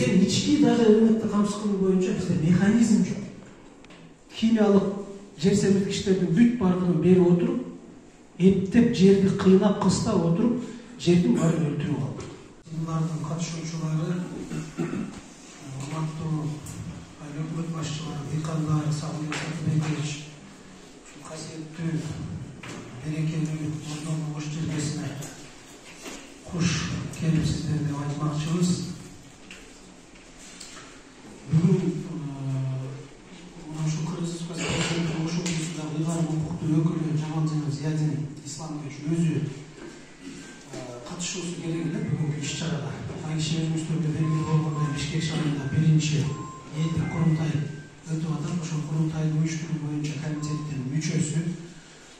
ички даже элементти камсыз кылуу боюнча бизде механизм жок. Химиялык жер семирткичтердин бүт бардыгын берип отуруп, эптеп жерди кыйнап кыстап отуруп, жердин баарын өлтүрүп алды. Булардын катышуучулары, урматтуу өкмөт башчылары, дыйкандар, Сагынбек Сатыбекович, ушул касиеттүү берекелүү Ордондун кош жергесине куш келипсиздер деп айтмакчыбыз. Бүгүн ушул Кыргыз Республикасынын ошол учурдагы ыйгарым укуктуу өкүлү Жамалжан Зиядин Исламович өзү катышуусу керек эле бүгүнкү иш-чарага. Айши өзүңүздөргө белгилүү болгондой Бишкек шаарында биринчи элдик курултай өтүп атат. Ошол курултайдын уюштуруу боюнча комитеттин мүчөсү.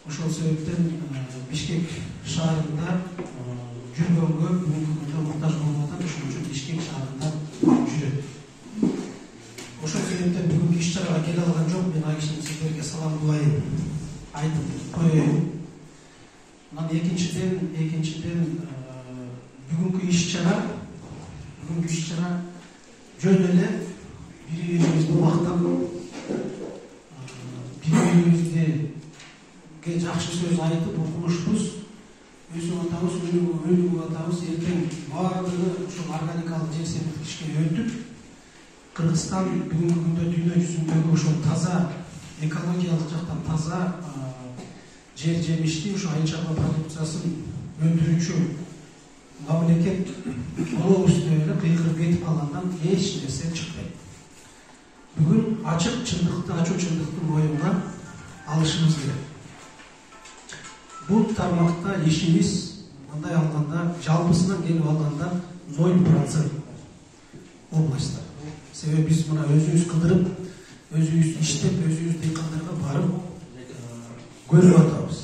Ошол себептен Бишкек шаарында жүргөнгө бүгүнкү күндө муктаж болуп атат. Ошон үчүн Бишкек шаарында жүрөт. Ошол себептен бүгүнкү иш-чарага келе алган жок. Мен Айшаны сиздерге саламдуулайын, айтып коеюн. Анан экинчиден бүгүнкү иш-чара жөн эле бири-бирибизди мактап, бири-бирибизге жакшы сөз айтып окумушпуз, өсүп атабыз, өнүгүп атабыз. Эртең баардыгы ушул органикалык жер семирткичке өтүп, Кыргызстан бүгүнкү күндө дүйнө жүзүндөгү ошол таза, экологиялык жактан таза жер жемишти, ушу айыл чарба продукциясын өндүрүүчү мамлекет болобуз деп эле кыйкырып кетип калгандан эч нерсе чыкпайт. Бүгүн ачык чындыкты моюнга алышыбыз керек. Бул тармакта ишибиз мындай алганда, жалпысынан келип алганда 0% областта. Себеби биз мына өзүбүз кыдырып, өзүбүз иштеп, өзүбүз дыйкандарга барып көрүп атабыз.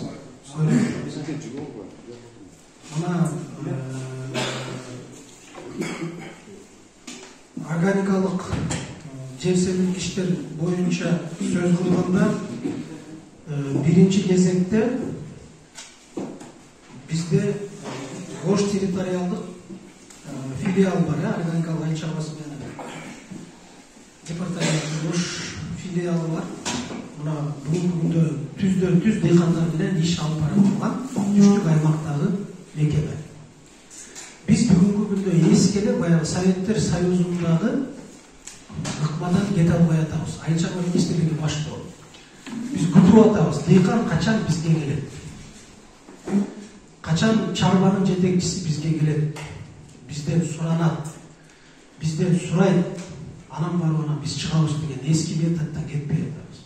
Мына органикалык жер семирткичтер боюнча сөз кылганда, биринчи кезекте бизде Ош территориалдык филиал бар, органикалык айыл чарбасы менен департамент Ош филиалы бар. Мына бүгүнкү күндө түздөн түз дыйкандар менен иш алып баратылган үчтүк аймактагы мекеме. Биз бүгүнкү күндө эски эле баягы Советтер Союзундагы ыкмадан кете албай атабыз. Айыл чарба министрлиги баштоо. Биз күтүп атабыз, дыйкан качан бизге келет? Качан чарбанын жетекчиси бизге келет? Бизден суранат, бизден сурайт, анан барып анан биз чыгабыз деген эски методдон кетпей атабыз.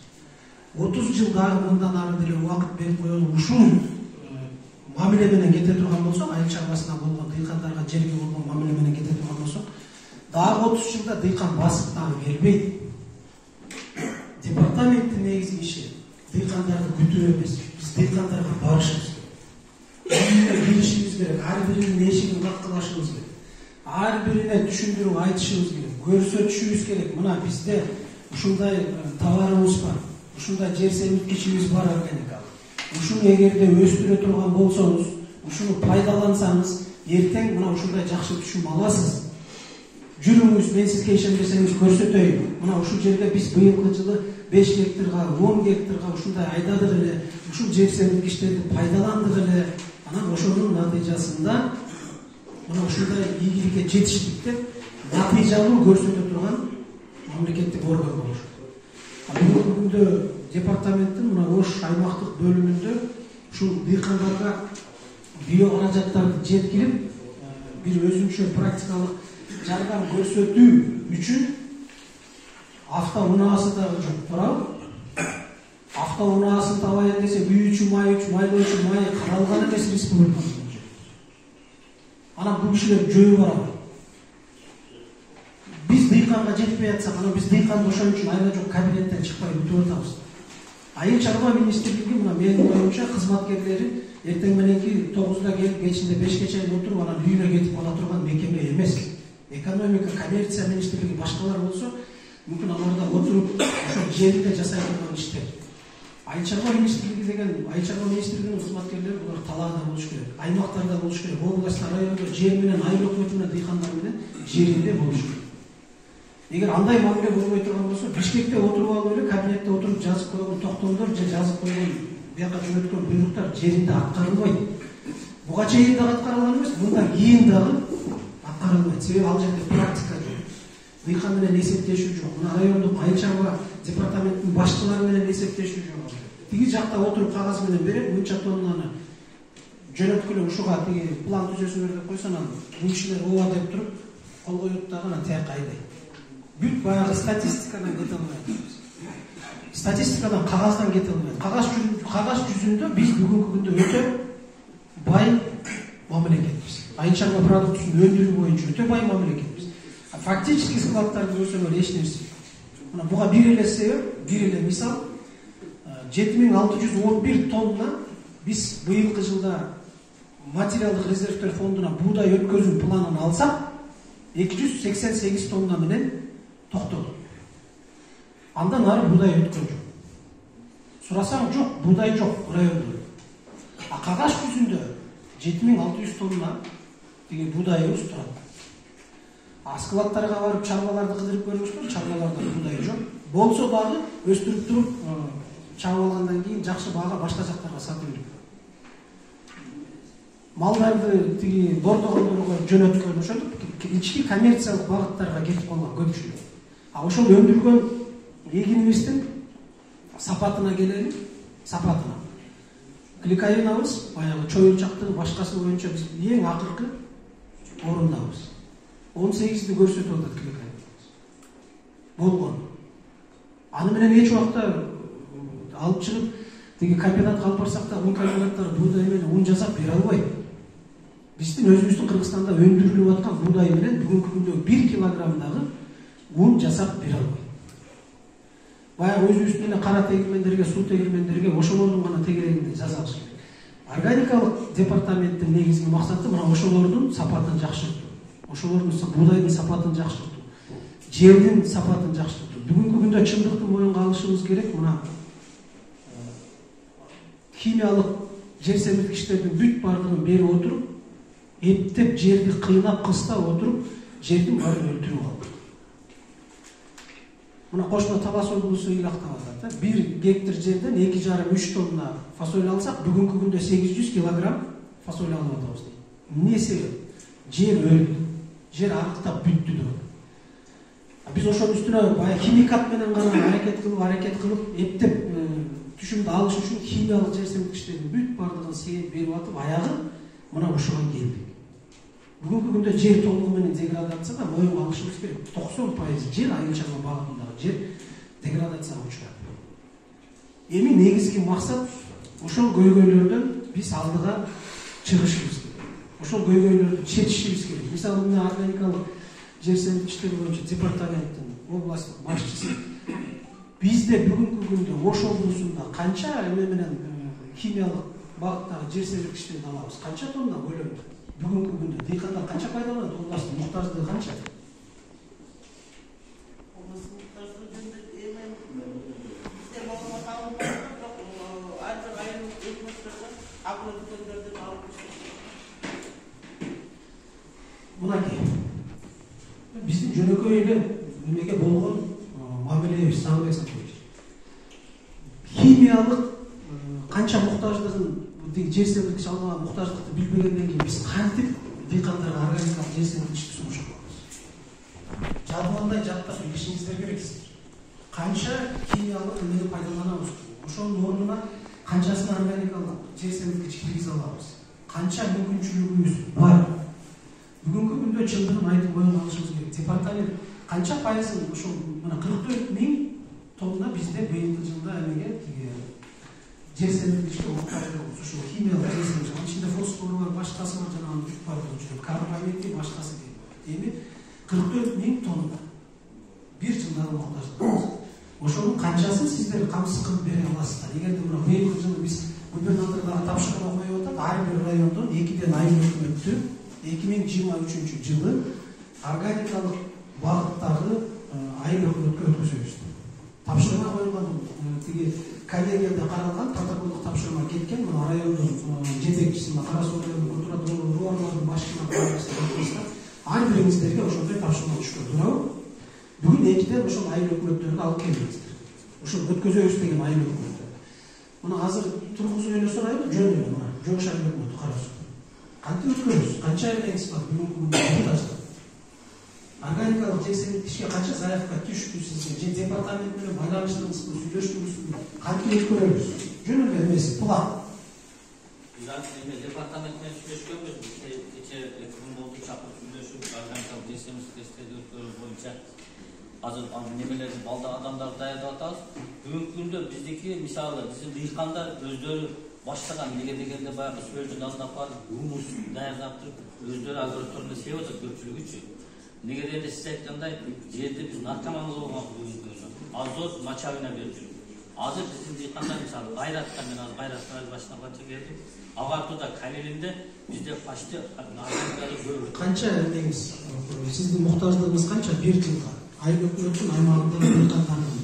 30 жыл дагы мындан ары деле убакыт берип коелу, ушул мамиле менен кете турган болсок, айыл чарбасына болгон дыйкандарга жерге болгон мамиле менен кете турган болсок, дагы 30 жылда дыйкан басып дагы келбейт. Департаменттин негизги иши дыйкандарды күтүү эмес, биз дыйкандарга барышыбыз керек. Үйүнө киришибиз керек, ар биринин эшигин каккылашыбыз керек. Ар бирине түшүндүрүп айтышыбыз керек, көрсөтүшүбүз керек. Мына бизде ушундай товарыбыз бар, ушундай жер семирткичибиз бар органикалык. Ушуну эгерде өстүрө турган болсоңуз, ушуну пайдалансаңыз, эртең мына ушундай жакшы түшүм аласыз. Жүрүңүз, мен сизге ишенбесеңиз көрсөтөйүн. Мына ушул жерде биз быйылкы жылы 5 гектарга, 10 гектарга ушундай айдадык эле, ушул жер семирткичтерди пайдаландык эле. Анан ошонун натыйжасында мына ушундай ийгиликке жетиштик деп натыйжалуу көрсөтө турган мамлекеттик орган болуш керек. Бүгүнкү күндө департаменттин мына Ош аймактык бөлүмүндө ушул дыйкандарга био каражаттарды жеткирип, бир өзүнчө практикалык жардам көрсөтүү үчүн автоунаасы да жок турабы. Автоунаасын табайын десе, үйүүчү май, майлоочу май каралган эмес республикада. Анан бул кишилер жөө барат. Биз дыйканга жетпей атсак, анан биз дыйканды ошон үчүн айла жок кабинеттен чыкпай бүтүп атабыз. Айыл чарба министрлиги мына менин оюмча кызматкерлери эртең мененки 9-да келип, кечинде 5-ке чейин отуруп, анан үйүнө кетип кала турган мекеме эмес. Экономика, коммерция министрлиги башкалар болсо, мүмкүн аларда отуруп, ошол жеринде жасай турган иштер. Айыл чарба министрлиги деген, айыл чарба министрлигинин кызматкерлери булар талаада болуш керек, аймактарда болуш керек, областта, райондо жер менен, айыл өкмөтү менен, дыйкандар менен жеринде болуш керек. Эгер андай мамиле болбой турган болсо, Бишкекте отуруп алып эле кабинетте отуруп жазып койгон токтомдор же жазып койгон бияка жөнөткөн буйруктар жеринде аткарылбайт. Буга чейин дагы аткарылган эмес, мындан кийин дагы аткарылбайт. Себеби ал жерде практика жок. Дыйкан менен эсептешүү жок. Мына райондук айыл чарба департаменттин башчылары менен эсептешүү жок. Тиги жакта отуруп кагаз менен берет, мынча тоннаны жөнөткүлө ушуга тиги план түзөсүңөр деп койсо, анан бул кишилер ооба деп туруп кол коюп дагы анан тияка айдайт. Бүт баягы статистикадан кете албайт. Статистикадан, кагаздан кете албайт. Кагаз жүзүндө биз бүгүнкү күндө өтө бай мамлекетпиз. Айыл чарба продуктусун өндүрүү боюнча өтө бай мамлекетпиз. Фактически складдарды көрсөңөр эч нерсе. Мына буга бир эле себеп, бир эле мисал 7611 тонна биз быйылкы жылда материалдык резервтер фондуна буудай өткөзүү планын алсак, 288 тонна менен токтодук. Андан ары буудай өткөн жок. Сурасаң жок, буудай жок райондо. Кагаз жүзүндө 7600 тонна тиги буудайыбыз турат. Складтарга барып чарбаларды кыдырып көрүңүздөр, чарбаларда буудай жок. Болсо дагы өстүрүп туруп чабып алгандан кийин жакшы баага башка жактарга сатып берет. Малдарды тиги бордогондорго жөнөткөн ошентип ички коммерциялык багыттарга кетип калган көпчүлүк. Ошол өндүргөн эгинибиздин сапатына келели, сапатына. Клейковинабыз баягы чоюлчактыгы башкасы боюнча биз эң акыркы орундабыз. 18'di көрсөтүп атат клейковинабыз. Болгон. Аны менен эч убакта алып чыгып тиги комбинатка алып барсак да, бул комбинаттар буудай менен ун жасап бере албайт. Биздин өзүбүздүн Кыргызстанда өндүрүлүп аткан буудай менен бүгүнкү күндө 1 килограммдагы ун жасап бере албайт. Баягы өзүбүздүн эле кара тегирмендерге, суу тегирмендерге ошолордун гана тегерегинде жасабыз керек. Органикалык департаменттин негизги максаты мына ошолордун сапатын жакшыртуу. Ошолордун буудайдын сапатын жакшыртуу. Жердин сапатын жакшыртуу. Бүгүнкү күндө чындыкты моюнга алышыбыз керек. Мына химиялык жер семирткичтердин бүт бардыгын берип отуруп, эптеп жерди кыйнап, кыстап отуруп, жердин баарын өлтүрүп алдык. Мына кошмо Талас облусу ыйлактап атат. 1 гектар жерден 2,5-3 тонна фасоль алсак, бүгүнкү күндө 800 килограмм фасоль алып атабыз дейт. Эмне себеп? Жер өлдү. Жер арыктап бүттү деп. Биз ошонун үстүнө баягы химикат менен гана аракет кылып, эптеп түшүмдү алыш үчүн химиялык жер семирткичтердин бүт бардыгын сээп берип атып, аягы мына ушуга келдик. Бүгүнкү күндө жер толугу менен деградацияга моюнга алышыбыз керек. 90% жер айыл чарба багытындагы жер деградацияга учурат. Эми негизги максат ошол көйгөйлөрдөн биз алдыга чыгышыбыз керек. Ошол көйгөйлөрдү чечишибиз керек. Мисалы, мына органикалык жер семирткичтер боюнча департаменттин областтык башчысы бизде бүгүнкү күндө Ош облусунда канча эме менен химиялык багыттагы жер семирткичтерди алабыз? Канча тонна көлөмдө? Бүгүнкү күндө дыйкандар канча пайдаланат? Областтын муктаждыгы канча? Областтын муктаждыгы жөнүндө эми бизде маалымат алынып жатат, бирок ар бир айылдык өкмөттөрдөн агродүкөндөрдөн алып жүрүшөт. Мынакей. Биздин жөнөкөй эле эмеге болгон мамилебиз Сагынбек Сатович. Химиялык канча муктаждыгын жер семирткич алган муктаждыкты билбегенден кийин биз кантип дыйкандарга органикалык жер семирткичти сунуша алабыз? Жадыбандай жаттап билишиңиздер керек. Канча химиялык эмени пайдаланабыз? Ошонун ордуна канчасын органикалык жер семирткич киргизе алабыз? Канча мүмкүнчүлүгүбүз бар? Бүгүнкү күндө чындыгын айтып моюнга алышыбыз керек. Департамент канча пайызын ошол мына 44.000 тонна бизде быйылкы жылда эмеге жер семирткичке муктаждыгыбыз ушул химиялык жер семирткич. Ичинде фосфору бар, башкасы бар, жана бүт бардыгы карбамиди, башкасы дейт. Эми 44.000 тонна бир жылдагы муктаждыгыбыз. Ошонун канчасын сиздер камсыз кылып бере аласыздар? Эгерде мына быйылкы жылы биз губернатордорго тапшырма коюп атат, ар бир райондон 2ден айыл өкмөттү 2023 жылы органикалык багыттагы айыл өкмөткө өткөзөбүз. Тапшырма коюлган тиги коллегияда каралган протоколдук тапшырма кеткен. Мына райондун жетекчиси, Кара Суу районунун рууарлардын башчылары ар бириңиздерге ошондой тапшырма түшкөн. Туурабы? Бүгүн жерден ошол айыл өкмөттөрүн алып келиңиздер. Ошол өткөзөбүз деген айыл өкмөттөр. Мына азыр тургузуп эле сурайлы жөн эле мына Жош айыл өкмөтү карасыз. Кантип өткөрөбүз? Канча эмеңиз бар бүгүнкү күндө депутаттар? Органикалык жесемдик ишке канча заявка түштү сизге? Же департамент менен байланыштыңызбы, сүйлөштүңүзбү? Кантип өткөрөбүз? Жөн эле эмеси, план. Департамент менен сүйлөшкөнбүз. Кече 2 күн болду чакырып сүйлөшүп, органикалык жесемдик тесттерди өткөрүү боюнча азыр немелерди балда адамдарды даярдап атабыз. Бүгүнкү күндө биздики мисалы биздин дыйкандар өздөрү баштаган неге дегенде баягы сөздүн алдына барып гумус даярдап туруп өздөрү агроторуна себеп атат көпчүлүгүчү. Неге дегенде сиз айткандай жерди биз наркоман болгон бүгүнкү күндө азот мочалина берип жүрүп. Азыр биздин дыйкандар мисалы Гайратта мен азыр Гайраттын башына канча келдим. Агартуда Калилинде бизде почти органикалык көп. Канча эмеңиз? Сиздин муктаждыгыңыз канча? 1 жылга айыл өкмөттүн аймагындагы дыйкандардын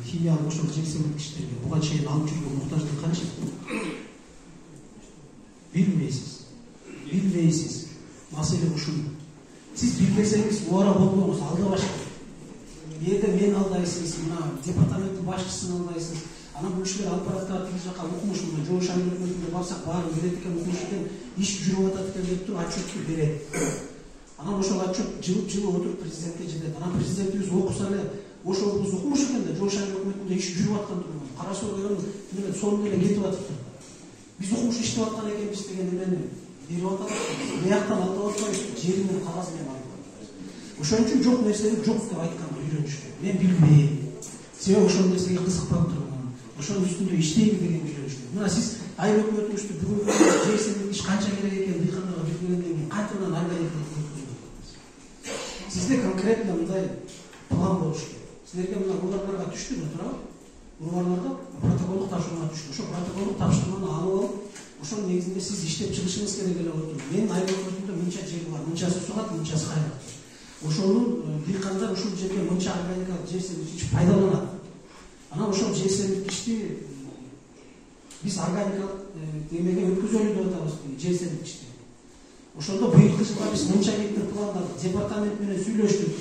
филиал ошол жексенбик иштерге буга чейин алып жүргөн муктаждык канча? Билбейсиз. Маселе ушул. Сиз билбесеңиz ора болбоңуз, алдабашка. Эде мен алдайсыз, мына департаменттин башчысын алдайсыз. Ана бул кишилер алып бараттар тиги жака укмуш, мына Жош айыл өкмөтүнө барсак баары берет экен, укмуш экен, иш жүрүп атат экен деп туруп отчетту берет. Анан ошол отчет жылып отуруп президентке жетет. Анан президентибиз окуса эле ошол биз укмуш экен да Жош айыл өкмөтүндө иш жүрүп аткан турган. Карасоо менен сонун эле кетип атыптыр. Биз укмуш иштеп аткан экенбиз деген эмени берип атат. Бияктан алып атпайбыз, жери менен кагаз менен алып атпайбыз. Ошон үчүн жок нерсени жок деп айтканды үйрөнүшкө. Мен билбейм. Себеби ошол нерсеге кызыкпап турган. Ошонун үстүндө иштейм деген үйрөнүшкө. Мына сиз айыл өкмөтүңүздү бүгүн жексенбик иш канча керек экен дыйкандарга билгенден кийин кайтадан органикалык өткөзүп. Сизде конкретно мындай план болуш керек. Силерге мына урбарларга түштү да туурабы? Урбарларга протоколдук тапшырма түштү. Ошо протоколдук тапшырманы алып алып, ошол негизинде сиз иштеп чыгышыңыз керек эле отуруп. Мен айыл өкмөтүндө мынча жер бар, мынчасы сугат, мынчасы кайнат. Ошонун дыйкандар ушул жерге мынча органикалык жесемдик иш пайдаланат. Анан ошол жесемдик ишти биз органикалык эмеге өткөзөлү деп атабыз, жесемдик ишти. Ошондо быйылкы жылга биз мынча гектар пландадык, департамент менен сүйлөштүк.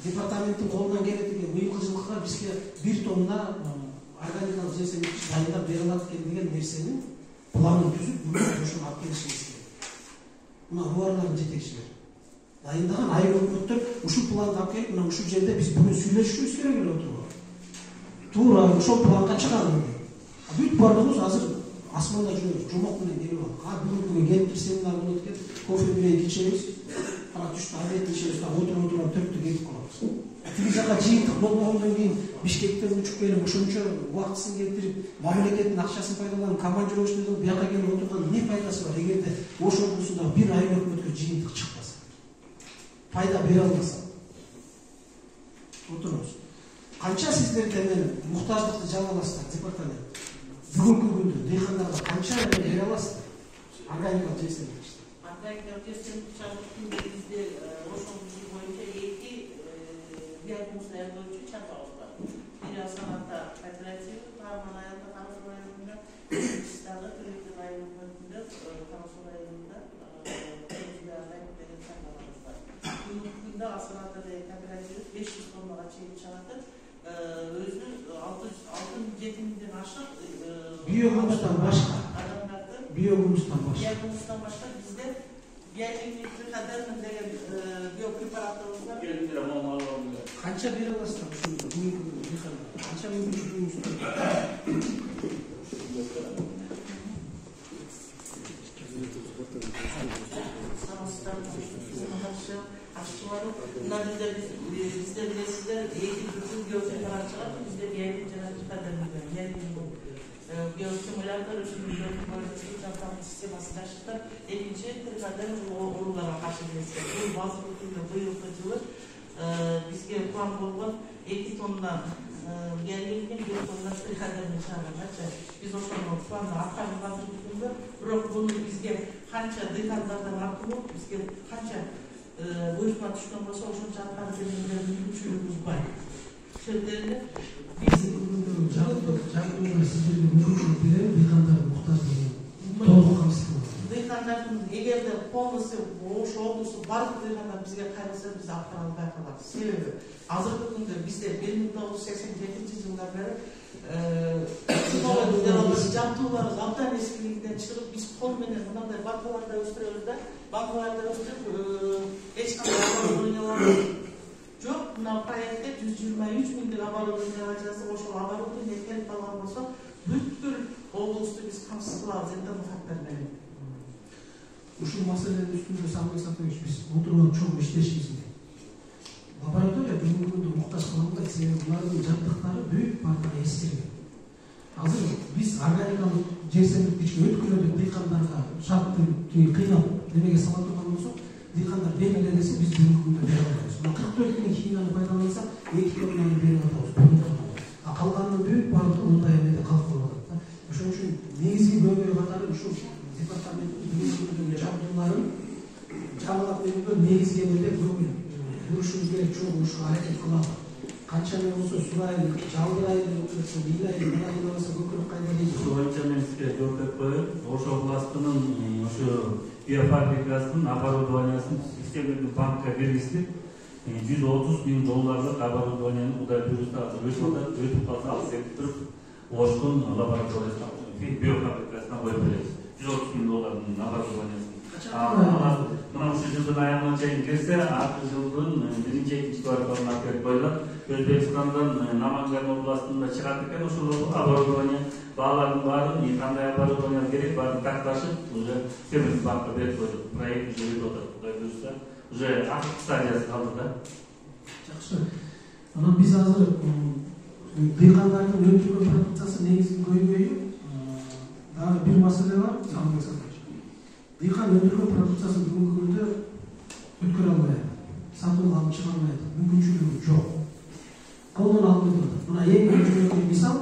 Департаменттин колунан келет экен, быйылкы жылга бизге 1 тонна органикалык жесемдик иш дайындап бере алат экен деген нерсенин планын түзүп, бүгүн ошону алып келишибиз керек. Мына рубарлардын жетекчилери дайындаган айыл өкмөттөр ушул планды алып келип, мына ушул жерде биз бүгүн сүйлөшүшүбүз керек эле отуруп. Туура ошол планга чыгалы. Бүт бардыгыбыз азыр асманда жүрөбүз, жомок менен келип алып. Бүгүн келип семинар болот экен, кофе менен ичебиз. Ана түштү обед ичебиз, отуруп 4-тө кетип калабыз. Тиги жака жыйынтык болбогондон кийин Бишкектен учуп келип, ошончо убактысын келтирип, мамлекеттин акчасын пайдаланып, командировочныйдан бияка келип отурган не пайдасы бар эгерде Ош облусундагы бир айыл өкмөткө жыйынтык чыкпаса? Пайда бере алмаса. Отурубуз. Канча сиздер темен муктаждыкты жаба аласыздар департамент? Бүгүнкү күндө дыйкандарга канча бере аласыздар? Органикалык жесемдик ишти. Органикалык жесемдик чабыктын бизде Ош облусу боюнча 2 биогумус даярдоочу чарбабыз бар. Бири Асанатта кооператив, Тарман айылында, Карасуу районунда, Чистагы, Түрөктүн айылында, Карасуу районунда, деген чарбабыз бар. Бүгүнкү күндө Асанатта кооператив 500 тоннага чейин чыгат. Өзү 6-7 миңден ашык биогумустан башка бизде биоэлектр деген биопрепараттарыбыз бар. Канча бере аласыздар ушунда бүгүнкү күндө дыйкандарга? Канча мүмкүнчүлүгүңүз бар? Мына бизде билесиздер 2 түрдүү биопрепарат чыгат. Бизде биостимулятор системасы жашыктап, экинчи трикаден ооруларга каршы эмес. Бул базалык түрдө быйылкы жылы бизге план болгон 2 тонна биоэлектр, 1 тонна трикаден чыгарганча биз ошону планды аткарып азыркы күндө, бирок буну бизге канча дыйкандардан артуу, бизге канча буйрума түшкөн болсо ошончо аткарып берүүгө мүмкүнчүлүгүбүз бар. Ошондо биз жагдоо сиздерге мүмкүнчүлүк береби дыйкандардын муктаждыгын толук камсыздоо? Дыйкандар айтымыз эгерде полностью Ош облусу бардык дыйкандар бизге кайрылса биз алып бара албай калабыз. Себеби азыркы күндө бизде 1987 жылдан бери жабдууларыбыз абдан эскилигинден чыгып, биз кол менен мындай банкаларда өстүрөбүз да, банкаларда өстүрүп эч кандай оборудованиялар жок. Мына проектте 123 миңдик оборудованиялар жазып, ошол оборудование келип калган болсо, бүткүл облусту биз камсыз кылабыз энтомик фактор менен. Ушул маселенин үстүндө Самбек Сатович биз отуруп чоң иштешибиз керек. Лаборатория бүгүнкү күндө муктаж кылынбайт, себеби булардын жабдыктары büyük паркка эскирген. Азыр биз органикалык жер семирткичке өткүлөрдү дыйкандарга шартты кыйнап немеге сала турган болсок, дыйкандар бермеле десе биз бүгүнкү күндө бере алабыз. 44 миң химияны пайдалансак, 2 тоннаны берип атабыз. А калганынын büyük бардыгы мындай эмеде калып калып атат. Ошон үчүн негизги көйгөй катары ушул департаменттин бүгүнкү күндөгү жабдууларын жабылап берүүгө негизги эмеде көңүл бурушубуз керек, чоң ушул аракет кылалы. Канча эле болсо сурайлы, жалдырайлы, бийлайлы, мындай болсо көкүрөк кайда дейт. Ошол боюнча мен сизге жооп берип коеюн. Ош областынын ошо биофабрикасынын оборудованиясын системдик банкка киргизип, $130 миң оборудованияны кудай буюрса азыр өтүп калса ал сетип туруп, Оштун лабораториясына, биофабрикасына коюп беребиз. $130 миң оборудованиясын. Мына ушул жылдын аягына чейин кирсе, акыркы жылдын 1-2 кварталына алып коюлат. Өзбекстандан Наманган областында чыгат экен ушул оборудование. Баалардын баарын кандай оборудование керек баарын такташып, уже Темиртау банкка берип койдук. Проект уже өтүп атат. Кудай буюрса, уже акыркы стадиясы калды да. Жакшы. Анан биз азыр дыйкандардын өндүргөн продукциясы негизги көйгөйү дагы бир маселе бар. Дыйкан өндүргөн продукциясын бүгүнкү күндө өткөрө албайт. Сатып алып чыга албайт. Мүмкүнчүлүгү жок. Колдон алып жатат. Мына эң көйгөйлүү мисал,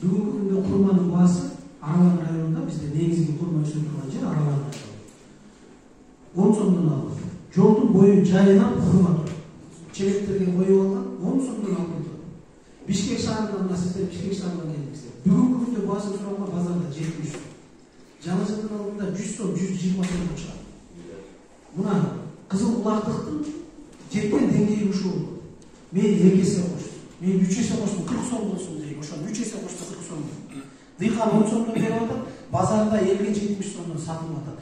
бүгүнкү күндө курманын баасы Аралан районунда бизде негизги курма өсүрүп турган жер Аралан району. 10 сомдон алып. Жолдун бою жайынан курма тур. Челектерге коюп алган 10 сомдон алып. Бишкек шаарынан сиздер Бишкек шаарынан келдиңиздер. Бүгүнкү күндө баасын сураган базарда 70 сом. Жаңы жылдын алдында 100 сом, 120 сом чыгат. Мына кызыл кулактыктын жеткен деңгээи ушул. Мен 2 эсе коштум. Мен 3 эсе коштум, 40 сом болсун дейм. Ошо 3 эсе кошто 40 сом. Дыйкан 10 сомдон берип атат, базарда элге 70 сомдон сатылып атат.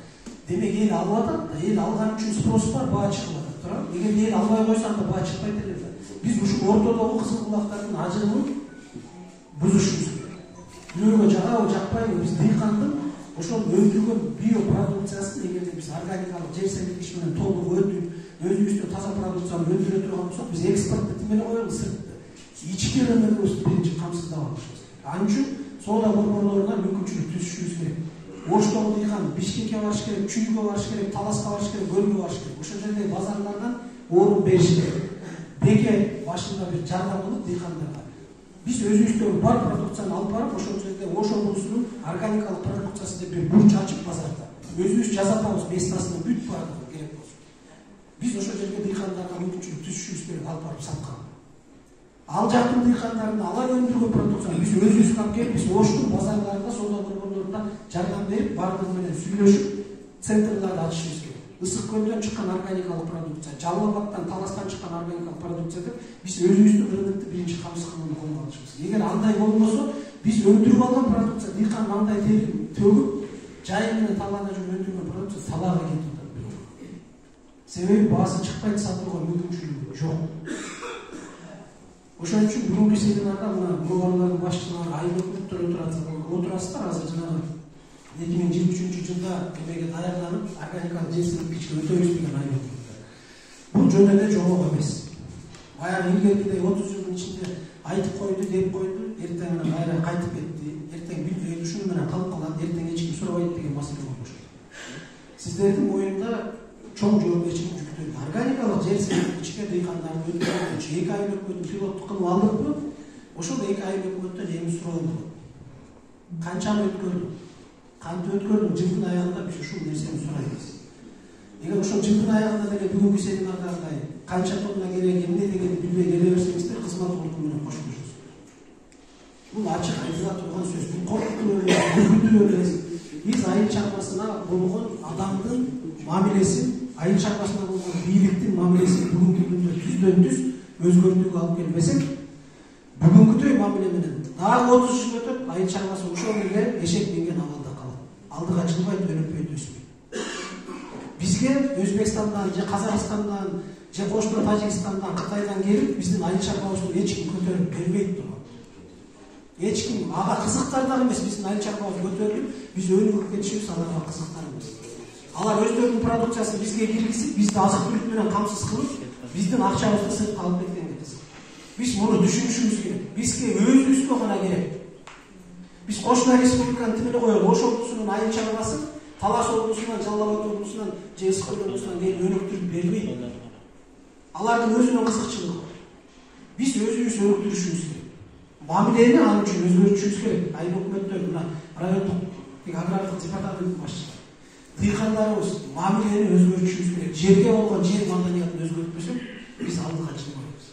Демек эл алып атат, эл алган үчүн спрос бар, баа чыгып атат. Туура? Эгер эл албай койсо анда баа чыкпайт эле. Биз ушул ортодогу кызыл кулактардын ажырымын бузушубуз керек. Бирөөгө жагабы, жакпайбы биз дыйкандын ошол өндүргөн биопродукциясын эгерде биз органикалык жер семирткич менен толук өндүрүп, өзүбүздүн таза продукцияны өндүрө турган болсок, биз экспортто тимеле коелу сыртты. Ички рыногубузду биринчи камсыздап алышыбыз керек. Ал үчүн соода борборлоруна мүмкүнчүлүк түзүшүбүз керек. Оштогу дыйкан Бишкекке барыш керек, Чүйгө барыш керек, Таласка барыш керек, Көлгө барыш керек. Ошол жердеги базарлардан орун бериш керек. Бекер башында бир жардам кылып дыйкандарга биз өзүбүздөгү бар продукцияны алып барып, ошол жерде Ош облусунун органикалык продукциясы деп бир бурч ачып базарда өзүбүз жасатабыз, местнасынан бүт бардыгы керек болсо. Биз ошол жерге дыйкандарга мүмкүнчүлүк түзүшүбүз керек, алып барып саткан. Ал жактын дыйкандарын алар өндүргөн продукцияны биз өзүбүз алып келип, биз Оштун базарларында, соода борборлорунда жардам берип, бардыгы менен сүйлөшүп, центрларды ачышыбыз керек. Ысык көлдөн чыккан органикалык продукция, Жалал-Абадтан, Таластан чыккан органикалык продукция деп биз өзүбүздүн рынокто биринчи камсыз кылууну колго алышыбыз керек. Эгер андай болбосо, биз өндүрүп алган продукция дыйкан мындай төгүп, жайы менен талаада жүрүп өндүргөн продукция талаага кетип атат. Себеби баасы чыкпайт, сатууга мүмкүнчүлүгү жок. Ошон үчүн бүгүнкү семинарда мына долбоорлордун башчылары айыл өкмөттөр отурасыздар. Азыр жанагы 2023 жылда эмеге даярданып, органикалык жер семирткичке өтөбүз деген айыл өкмөттөр. Бул жөн эле жобо эмес. Баягы илгеркидей 30 жылдын ичинде айтып койду, деп койду, эртең менен кайра кайтып кетти. Эртең билбейт, ушуну менен калып калат, эртең эч ким сурабайт деген маселе болмош. Сиздердин моюнда чоң жоопкерчилик жүктөлдү. Органикалык жер семирткичке дыйкандарды өткөргөн үчүн 2 айыл өкмөттү пилоттук кылып алдыкпы? Ошол 2 айыл өкмөттөн эми суроо болот. Канчаны өткөрдүк? Кантип өткөрдүк? Жылдын аягында биз ушул нерсени сурайбыз. Эгер ошол жылдын аягында деле бүгүнкү семинардагы канча тонна керек, эмне дегенди билбей келе берсеңиздер, кызмат органы менен кошулушубуз. Бул ачык айтыла турган сөз. Бул коркутуу эмес, үркүтүү эмес. Biz айыл чарбасына болгон адамдын мамилесин, айыл чарбасына болгон бийликтин мамилесин бүгүнкү күндө түздөн түз өзгөртүүгө алып келбесек, бүгүнкүдөй мамиле менен дагы 30 жыл өтөт, айыл чарбасы ошол эле эшек минген абалда калат. Алдыга жылбайт, өнөкпөйт, өсмөйт. Бизге Өзбекстандан же Казакстандан же кошмо Тажикстандан, Кытайдан келип биздин айыл чарбабызды эч ким көтөрүп бербейт турат. Эч ким ага кызыктар дагы эмес, биздин айыл чарбабыз көтөрүлүп, биз өнүгүп кетишибиз аларга кызыктар эмес. Алар өздөрүнүн продукциясын бизге киргизип, бизди азык-түлүк менен камсыз кылып, биздин акчабызды сыртка алып кеткенге кызык. Биз муну түшүнүшүбүз керек. Бизге өзүбүзгө гана керек. Биз Кошмо Республиканын тилине коелу, Ош облусунун айыл чарбасын Талас облусунан, Жалал Абад облусунан, же Ысык Көл облусунан келип өнүктүрүп бербейт. Алардын өзүнүн кызыкчылыгы бар. Биз өзүбүз өнүктүрүшүбүз керек. Мамилени ал үчүн өзгөртүшүбүз керек. Айыл өкмөттөр, мына райондук агрардык департаменттин башчысы. Дыйкандарыбыз мамилени өзгөртүшүбүз керек. Жерге болгон жер маданиятын өзгөртпөсөк, биз алдыга чыгбайбыз.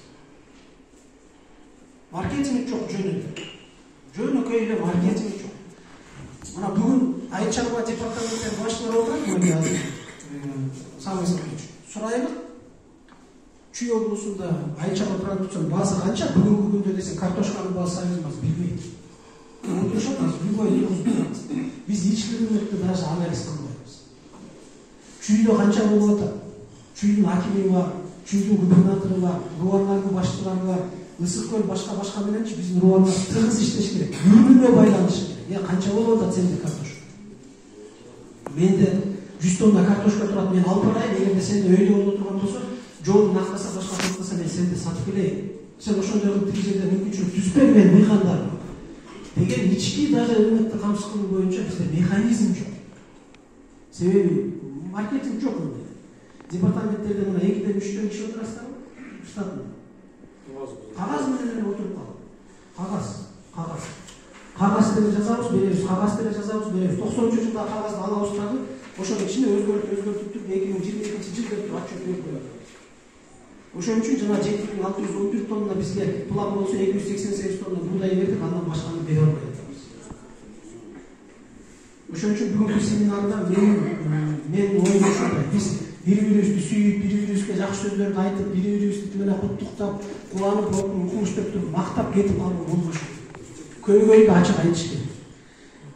Маркетинг жок жөнүндө. Жөнөкөй эле маркетинг жок. Мына бүгүн айыл чарба департаменттин башчылары отурат, Самый Сабирович. Сурайлык Чүй облусунда айыл чарба продукциянын баасы канча? Бүгүнкү күндө десе картошканын баасы айырмасы билбейт. Отурушат, любой тургуз. Биз ички өкмөттү даже анализ кылбайбыз. Чүйдө канча болуп атат? Чүйдүн акими бар, чүйдүн губернатору бар, рубарлардын башчылары бар. Ысык Көл башка мененчи биздин рубарлар тыгыз иштеш керек. Бири-бирине байланыш керек. Канча болуп атат сенде картошка? Менде 100 тонна картошка турат, мен алып барайын. Эгерде сенде өйдө боло турган болсо, жолдун актаса башка токтаса мен сенде сатып келейин. Сен ошондой кылып тиги жерде мүмкүнчүлүк түзбөй, мен мыйкандар деген ички даже өкмөттү камсыз кылуу боюнча бизде механизм жок. Себеби маркетинг жок мындай. Департаменттерде мына 2-3 киши отурасыздарбы? Штатында. Кагаз менен эле отуруп калып. Кагаз деле жазабыз, беребиз, кагаз деле жазабыз, беребиз. 90-жылда кагазды алабыз дагы, ошонун ичине өзгөртүп 2022 жыл деп отчет берип коет. Ошон үчүн жана 7614 тонна бизге план болсо 288 тонна буудай бердик, андан башканы бере албай атабыз. Ошон үчүн бүгүнкү семинарда мен оюм ушундай. Биз бири-бирибизди сүйүп, бири-бирибизге жакшы сөздөрдү айтып, бири-бирибизди менен куттуктап, кубанып, муктуштап туруп, мактап кетип калуу болбош. Көйгөйдү ачык айтыш керек.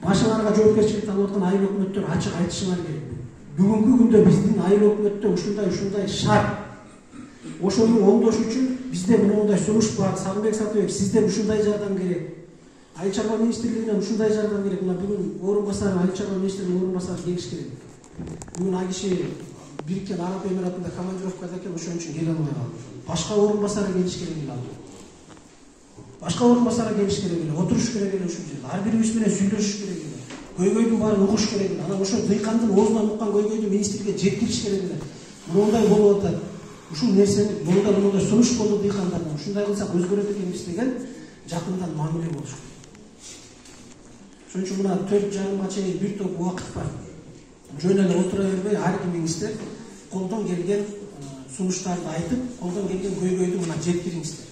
Башыңарга жоопкерчиликти алып аткан айыл өкмөттөр ачык айтышыңар керек. Бүгүнкү күндө биздин айыл өкмөттө ушундай шарт. Ошону оңдош үчүн бизде мындай сунуш бар. Сагынбек Сатыбек, сизден ушундай жардам керек. Айыл чарба министрлигинен ушундай жардам керек. Мына бүгүн орун басары, айыл чарба министринин орун басары келиш керек. Бүгүн ал киши Бириккен Араб Эмиратында командировкада экен, ошон үчүн келе албай калды. Башка орун басары келиш керек эле. Башка орун басары келиш керек эле, отуруш керек эле ушул жерде. Ар бирибиз менен сүйлөшүш керек эле. Көйгөйдүн баарын угуш керек эле. Анан ошо дыйкандын оозунан уккан көйгөйдү министрге жеткириш керек эле. Мындай болуп атат. Ушул нерсени мындай сунуш болду дыйкандардан. Ушундай кылсак өзгөрөт экенбиз деген жакындан мамиле болуш керек. Ошон үчүн мына 4,5 чейин бир топ убакыт бар. Жөн эле отура бербей, ар кимиңиздер колдон келген сунуштарды айтып, колдон келген көйгөйдү мына жеткириңиздер.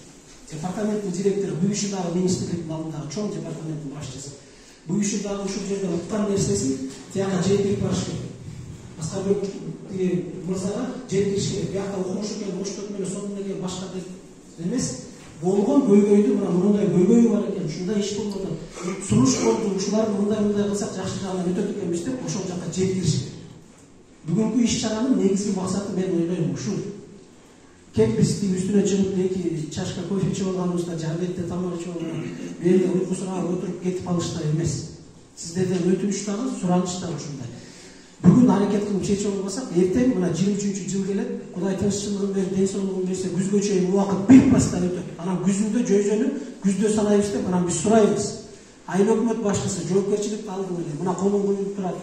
Департаменттин директору, бул киши дагы министрликтин алдындагы чоң департаменттин башчысы. Бул киши дагы ушул жерде уккан нерсесин тияга жеткирип барыш керек. Аскарбек мырзага жеткириш керек. Биякта окумуш экен, оштот менен сонун экен, башка деп эмес. Болгон көйгөйдү мына мындай көйгөй бар экен, ушундай иш болуп атат. Сунуш болду, ушуларды мындай кылсак жакшы жагынан өтөт экенбиз деп ошол жакка жеткириш керек. Бүгүнкү иш чаранын негизги максаты мен ойлойм ушул. Кеп биз үстүнө чыгып 2 чашка кофе ичип алганыбызда, жардетте тамак ичип алганыбызда, бери уйкусуна отуруп кетип калышта эмес. Сиздерден өтүнүч дагы, сураныч дагы ушундай. Бүгүн аракет кылып чечип албасак, эртең мына 23-жыл келет, Кудай тынччылыгын берип, ден соолугун берсе, күзгө чейин убакыт бир пастан өтөт. Анан күзүндө жөйзөнү күздө санайбыз деп, анан биз сурайбыз. Айыл өкмөт башчысы жоопкерчиликти алдың эле. Мына колуң коюлуп турат.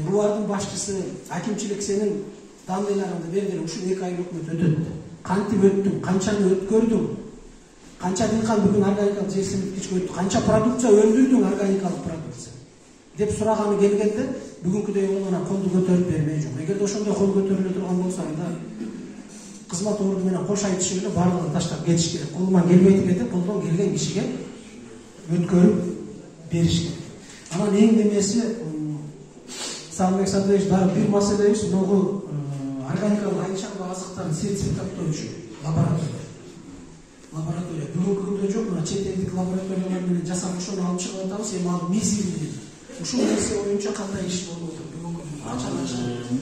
Рубардын башчысы, акимчилик сенин данныйларыңды бергиле, ушул 2 айыл өкмөт өтөт. Кантип өттүң, канчаны өткөрдүң? Канча дыйкан бүгүн органикалык жер семирткичке өттү? Канча продукция өндүрдүң органикалык продукция? Деп сураганы келгенде бүгүнкүдөй болгон колду көтөрүп бермей жок. Эгерде ошондой кол көтөрүлө турган болсо, анда кызмат орду менен кош айтышы менен баардыгын таштап кетиш керек. Колуман келбейт экен, колдон келген кишиге өткөрүп бериш керек. Анан эң немеси Сағынбек Сандырович, дагы бир маселебиз могу органикалык айчаңдуу азыктарды сертификаттоо үчүн лаборатория. Бүгүнкү күндө жок, мына чет элдик лабораториялар менен жасап ошону алып чыгып атабыз. Эми ал мезгилинде ушул нерсе боюнча кандай иш болуп атат бүгүнкү күндө? Качан башталат?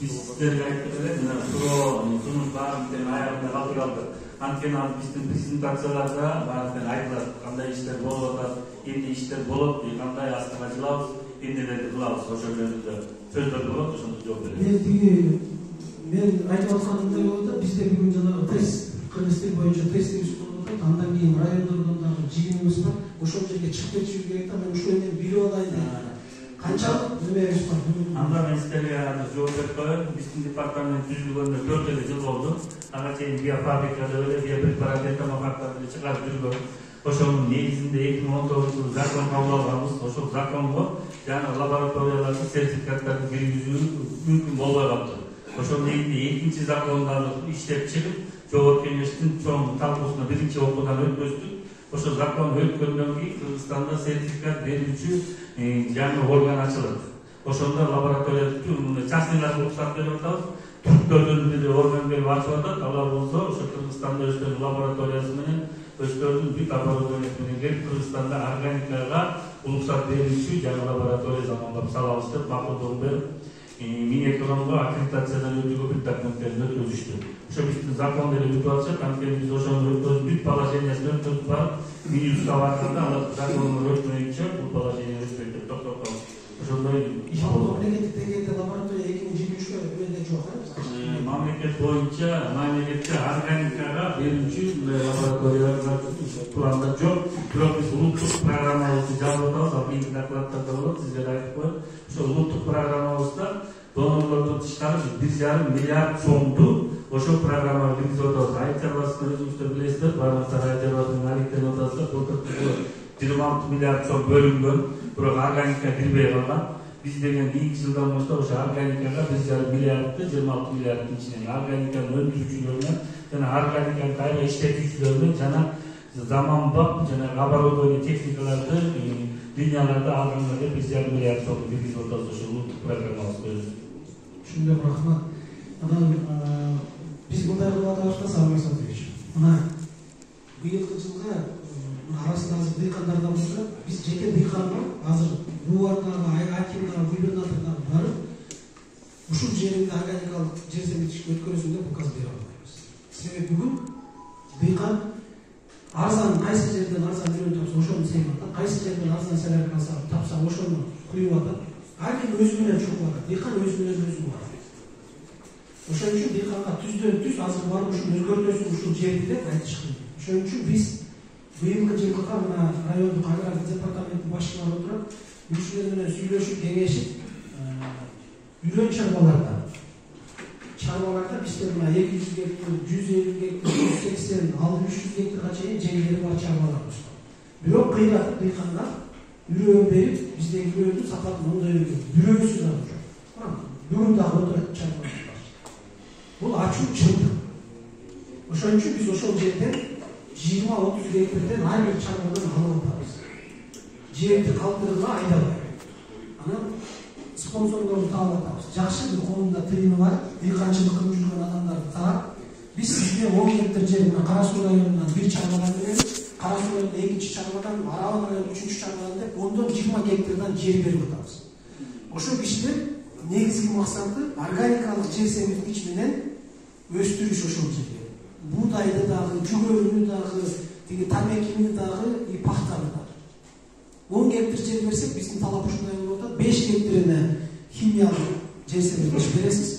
Биз сиздерге айтып элек, мына сунуш баарын аягында калтыралды. Анткени ал биздин презентацияларда баарын айтылат, кандай иштер болуп атат, эмне иштер болот, кандай астына жылабыз, эмнелерди кылабыз, ошол жөнүндө сөздөр болот, ошондо жооп беребиз. Мен айтып атканымдай болот да, бизде бүгүн жанагы тест, кыргызтил боюнча тестибиз болуп атат. Андан кийин райондордон дагы жыйыныбыз бар. Ошол жерге чыгып кетишибиз керек да, мен ушул эми билип алайын деп. Канчалык немебиз бар? Анда мен сиздерге жооп берип коеюн. Биздин департамент түзүлгөнүнө 4 жыл болду. Ага чейин биофабрикада эле биопрепарат этамофактарды чыгарып жүргөн. Ошонун негизинде 2019 закон кабыл алганбыз. Ошол законго жана лабораторияларга сертификаттарды киргизүү мүмкүн болбой калды. Ошол негизинде экинчи закондарды иштеп чыгып, жогорку кеңештин чоң талкуусуна биринчи окуудан өткөздүк. Ошол закон өткөндөн кийин Кыргызстанда сертификат берүүчү жаңы орган ачылат. Ошондо лаборатория частныйларга уруксат берип атабыз. Түрктөрдүн деле орган берип ачып атат. Алар болсо ошо Кыргызстанда өздөрүнүн лабораториясы менен, өздөрүнүн бүт оборудованиясы менен келип Кыргызстанда органикага уруксат берүүчү жаңы лаборатория замандап салабыз деп макулдугун берип, Минэкономго аккредитациядан өтүүгө бүт документтерин өткөзүштү. Ошо биздин закон деле бүтүп атышат, анткени биз ошону өткөзүп бүт положениясын өткөзүп барып, Минюстка барганда алар законун өтмөйүнчө бул положение өтпөйт деп токтоп калды. Ошондой иш болду. Мамлекеттик деңгээлде лаборатория 2023 өтүп жок. Мамлекет боюнча мамлекетте органикага берүүчү лабораториялар туранда жок. Бирок биз улуттук программабызды жазып атабыз, ал кийинки докладдарда болот, сиздерге айтып коет. Ошол улуттук программабызда донорлордон тышкары 1,5 миллиард сомду ошол программага киргизип атабыз. Айыл чарбасын өзүңүздөр билесиздер, баарыңыздар айыл чарбасынын алектенип атасыздар. Былтыркы жылы 26 миллиард сом бөлүнгөн, бирок органика кирбей калган. Биз деген кийинки жылдан баштап ошо органикага 1,5 миллиардды 26 миллиарддын ичинен органиканы өндүрүүчүлөрүнө жана органиканы кайра иштетүүчүлөрүнө жана заманбап жана оборудование техникаларды линияларды алганга деп 1,5 миллиард сом киргизип атабыз ошол улуттук программабызга. Түшүндүм, рахмат. Анан биз мындай кылып атабыз да, Сағынбек Сандырович. Мына быйылкы жылга арасында азыр дыйкандар да болсо, биз жеке дыйканга азыр Буардагы, Акимдагы, губернатордагы барып, ушул жеринде органикалык жер земличке өткөрүүсүн деп указ бере албайбыз. Себеби бүгүн дыйкан арзан, кайсы жерден арзан ürün тапса ошону себип атат, кайсы жерден арзан солярка тапса ошону куюп атат. Ар ким өзү менен чогуу атат, дыйкан өзү менен өзү бар. Ошон үчүн дыйканга түздөн түз азыр барып ушуну өзгөртөсүн ушул жерди деп айтыш кыйын. Ошон үчүн биз быйылкы жылкыга мына райондук агрардык департаменттин башчылары отуруп, ушулар менен сүйлөшүп, кеңешип, үйрөн чарбаларда бизде мына 200 гектар, 150 гектар, 180, 300 гектарга чейин жерлери бар чарбаларыбыз бар. Бирок кыйратып дыйканга үрөө берип, биздеги үрөдүн сапатын мындай өргөн. Үрөөсү да жок. Бүгүн дагы отурат чарбалар бар. Бул ачуу чындык. Ошон үчүн биз ошол жерден 20-30 гектардан ар бир чарбадан алып атабыз. Жерди калтыргыла айдабай. Анан спонсорлорду таап атабыз. Жакшы бир колунда тыйыны бар, дыйканчылык кылып жүргөн адамдарды таап, биз сизге 10 гектар жер мына Кара Суу районунан бир чарбадан беребиз, Кара Суу районунун экинчи чарбадан, Арал районунун 3-чү чарбадан деп 10-20 гектардан жер берип атабыз. Ошол кишилер негизги максаты органикалык жер семирткич менен өстүрүш ошол жерде. Buğdaydı dağı, cügörünü dağı, tamekini dağı, pahtаны dağı. 10 гектар жер берсек, биздин талап ушундай болуп атат. 5 гектарына химиялык жер семирткич бересиз,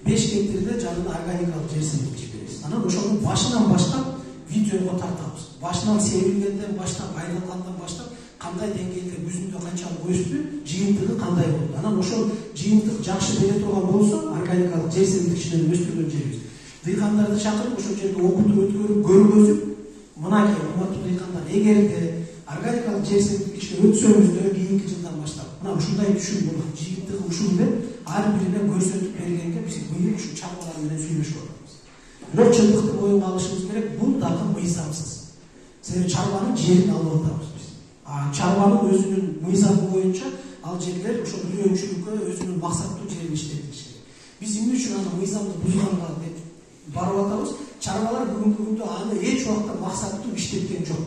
5 гектарына жанына органикалык жер семирткич бересиз. Анан ошонун башынан баштап видеого тартабыз. Башынан себилгенден баштап, айдалгандан баштап кандай деңгээлде өзүндө канчалык өстү, жыйынтыгы кандай болду. Анан ошол жыйынтык жакшы бере турган болсо, органикалык жер семирткич менен өстүргөн жерибиз. Дыйкандарды чакырып ошол жерге окутуп өткөрүп көргөзүп, мынакей урматтуу дыйкандар, эгерде органикалык жер семирткичке өтсөңүздөр кийинки жылдан баштап, мына ушундай түшүм болот, жыйынтыгы ушул деп ар бирине көрсөтүп бергенге биз быйыл ушул чарбалар менен сүйлөшүп атабыз. Бирок чындыкты моюнга алышыбыз керек, бул дагы мыйзамсыз. Себеби чарбанын жерин алып атабыз биз. Чарбанын өзүнүн мыйзамы боюнча ал жерлер ошо үйлөнчүлүккө өзүнүн максаттуу жерин иштетиш керек. Биз эмне үчүн аны мыйзамды бузганга деп барып атабыз? Чарбалар бүгүнкү күндө аны эч убакта максаттуу иштеткен жок.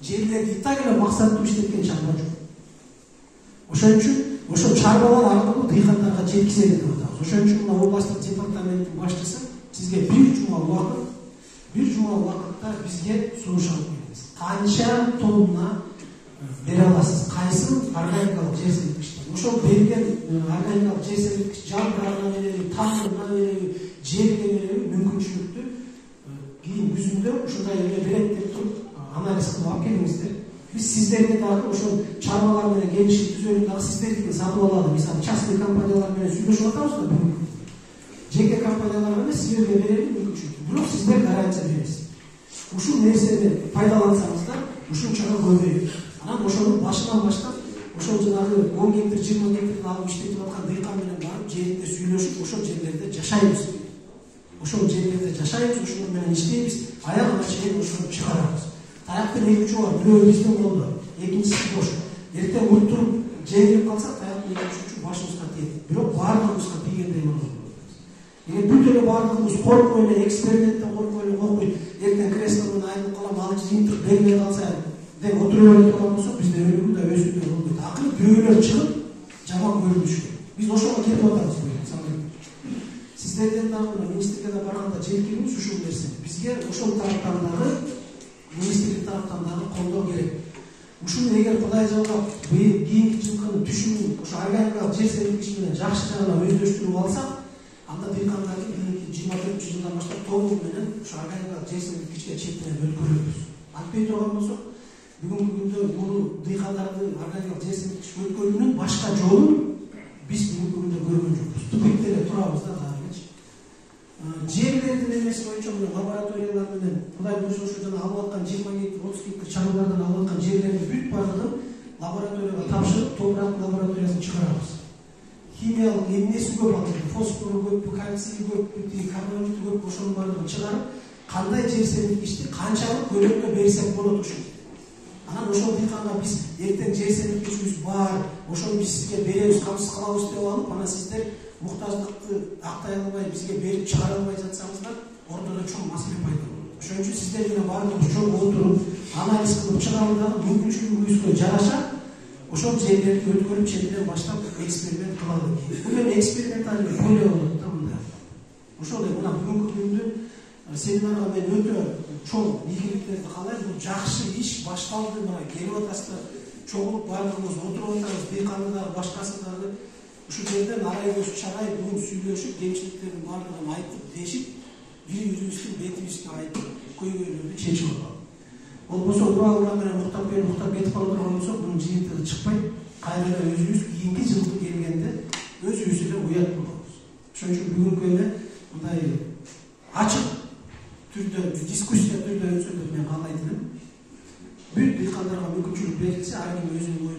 Жерлерди так эле максаттуу иштеткен чарба жок. Ошон үчүн ошо чарбалар аркылуу дыйкандарга жеткизе деп атабыз. Ошон үчүн мына областтык департаменттин башчысы сизге бир жума убакытта бизге сунуш алып келиңиз. Канча тонна бере аласыз? Кайсы органикалык жер сериктиштен? Ошол берген органикалык жер сериктиш жамбырына береби, тамырына береби, жерге береби мүмкүнчүлүктү кийин күзүндө ушундай эле берет деп туруп анализ кылып алып келиңиздер. Биз сиздерге дагы ошол чарбалар менен келишип түзөлүп дагы сиздердики сатып алалы. Мисалы частный компаниялар менен сүйлөшүп атабыз да бүгүн. Жеке компаниялар менен сиздерге берели мүмкүнчүлүк. Бирок сиздер гарантия бересиз. Ушул нерсени пайдалансаңыздар, ушунчага көбөйөт. Анан ошонун башынан баштап, ошол жанагы 10 гектар, 20 гектар алып иштетип аткан дыйкан менен барып жеринде сүйлөшүп, ошол жерлерде жашайбыз. Ошол жерлерде жашайбыз, ошол менен иштейбиз, аягына чейин ошону чыгарабыз. Таяктын эки учу бар, бирөө биздин колдо, экинчиси бош. Эртең уруттуруп жеңилип калсак, таяктын экинчи учу башыбызга тиет. Бирок баардыгыбызга тийгендей болобуз. Эгер бүт эле баардыгыбыз коркуп эле, эксперименттен коркуп эле койбойт, эртең креслодон айылып калам, ал жыйынтык бериле калса деп отуруп эле турган болсок, бизде өлүмү да өсүү да болбойт. Акыры бирөөлөр чыгып, жаман көрүнүш керек. Биз ошого кетип атабыз. Сиздерден дагы министрге да барганда жеткирүүбүз ушул нерсени. Бизге ошол тараптан дагы министрлик тараптан дагы колдоо керек. Ушуну эгер Кудай жалгап, кийинки жылкынын түшүмүн ошо органикалык жер сериктиш менен жакшы жагына өздөштүрүп алсак, анда дыйкандарды кийинки 24 жылдан баштап толугу менен ошо органикалык жер сериктишке чектен өткөрөбүз. Антпей турган болсок, бүгүнкү күндө муну дыйкандарды органикалык жер сериктишке өткөрүүнүн башка жолун биз бүгүнкү күндө көргөн жокпуз. Тупикте эле турабыз да дагычы. Жерлердин эмеси боюнча мына лабораториялар менен Кудай буйрса ошо жана алып аткан 20 гектар, 30 гектар чарбалардан алып аткан жерлердин бүт баардыгын лабораторияга тапшырып, топурак лабораториясын чыгарабыз. Химиялык эмнеси көп алып, фосфору көп, кальцийи көп, карбонаты көп, ошонун баардыгын чыгарып, кандай жер сериктишти канчалык көлөмдө берсек болот ушул. Анан ошол дыйканга биз эртең жер сериктишибиз бар, ошону биз сизге беребиз, камсыз кылабыз деп алып, анан сиздер муктаждыкты актай албай, бизге берип чыгара албай жатсаңыздар, ортодо чоң маселе пайда болот. Ошон үчүн сиздер менен баардыгыбыз чоң отуруп, анализ кылып чыгарып дагы мүмкүнчүлүгүбүзгө жараша ошол жерлерди өткөрүп ченден баштап эксперимент кылалы. Бул эми экспериментальный поле болот да мында. Ошол эле мына бүгүнкү күндү семинарга мен өтө чоң ийгиликтерди каалайм. Бул жакшы иш башталды. Мына келип атасыздар, чогулуп баардыгыбыз отуруп атабыз, дыйканды дагы башкасы дагы ушул жерден арай көз чарай бүгүн сүйлөшүп, кемчиликтердин баардыгын айтып, дешип, бири-бирибиздин бетибизге айтып, көйгөйлөрдү чечип алалы. Болбосо ура менен уктап кетип кала турган болсок, бунун жыйынтыгы чыкпайт. Кайра өзүбүз кийинки жылды келгенде өзүбүз эле уят болобуз. Ошон үчүн бүгүнкү эле мындай ачык түрдө, дискуссия түрдө өтсө деп мен каалайт элем. Бүт дыйкандарга мүмкүнчүлүк берилсе, ар ким өзүнүн